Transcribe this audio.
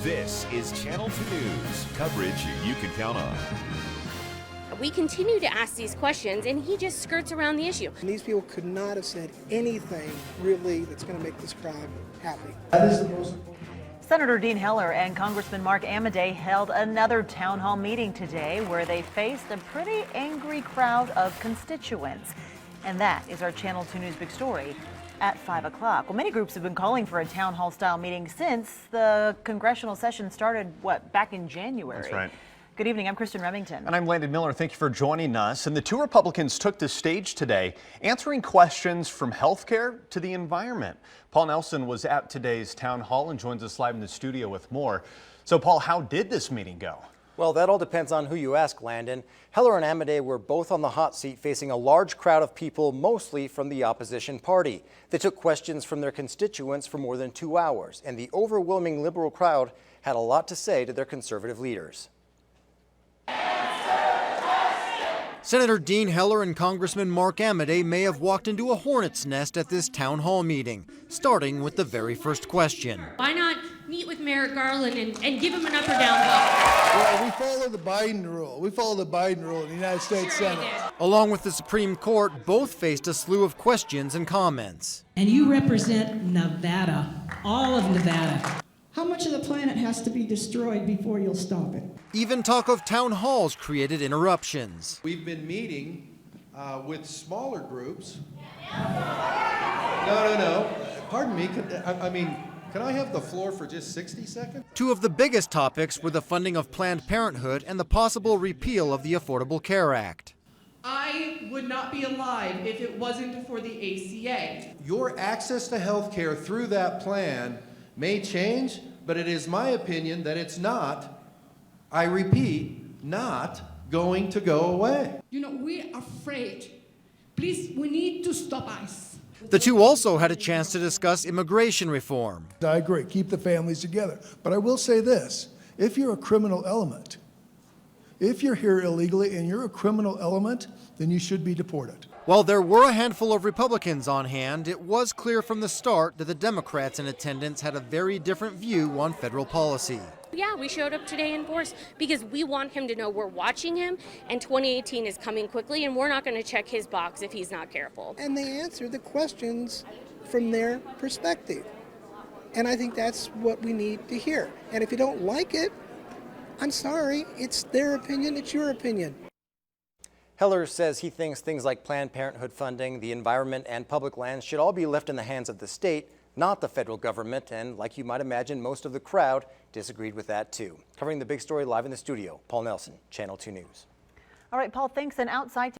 This is Channel 2 News, coverage you can count on. We continue to ask these questions, and he just skirts around the issue. And these people could not have said anything really that's going to make this crowd happy. That is the most important. Senator Dean Heller and Congressman Mark Amodei held another town hall meeting today where they faced a pretty angry crowd of constituents. And that is our Channel 2 News big story at 5 o'clock. Well, many groups have been calling for a town hall style meeting since the congressional session started, back in January. That's right. Good evening, I'm Kristen Remington. And I'm Landon Miller. Thank you for joining us. And the two Republicans took the stage today, answering questions from healthcare to the environment. Paul Nelson was at today's town hall and joins us live in the studio with more. So, Paul, how did this meeting go? Well, that all depends on who you ask, Landon. Heller and Amodei were both on the hot seat facing a large crowd of people, mostly from the opposition party. They took questions from their constituents for more than 2 hours, and the overwhelming liberal crowd had a lot to say to their conservative leaders. Senator Dean Heller and Congressman Mark Amodei may have walked into a hornet's nest at this town hall meeting, starting with the very first question. Why not meet with Merrick Garland and give him an up or down vote? Well, we follow the Biden rule. We follow the Biden rule in the United States Senate. Along with the Supreme Court, both faced a slew of questions and comments. And you represent Nevada, all of Nevada. How much of the planet has to be destroyed before you'll stop it? Even talk of town halls created interruptions. We've been meeting with smaller groups. No. Pardon me. Can I have the floor for just 60 seconds? Two of the biggest topics were the funding of Planned Parenthood and the possible repeal of the Affordable Care Act. I would not be alive if it wasn't for the ACA. Your access to health care through that plan may change, but it is my opinion that it's not, I repeat, not going to go away. You know, we're afraid. Please, we need to stop us. The two also had a chance to discuss immigration reform. I agree, keep the families together. But I will say this, if you're a criminal element, if you're here illegally and you're a criminal element, then you should be deported. While there were a handful of Republicans on hand, it was clear from the start that the Democrats in attendance had a very different view on federal policy. Yeah, we showed up today in force because we want him to know we're watching him, and 2018 is coming quickly, and we're not going to check his box if he's not careful. And they answered the questions from their perspective. And I think that's what we need to hear. And if you don't like it, I'm sorry, it's their opinion, it's your opinion. Heller says he thinks things like Planned Parenthood funding, the environment, and public lands should all be left in the hands of the state, not the federal government, and like you might imagine, most of the crowd disagreed with that too. Covering the big story live in the studio, Paul Nelson, Channel 2 News. All right, Paul, thanks. And outside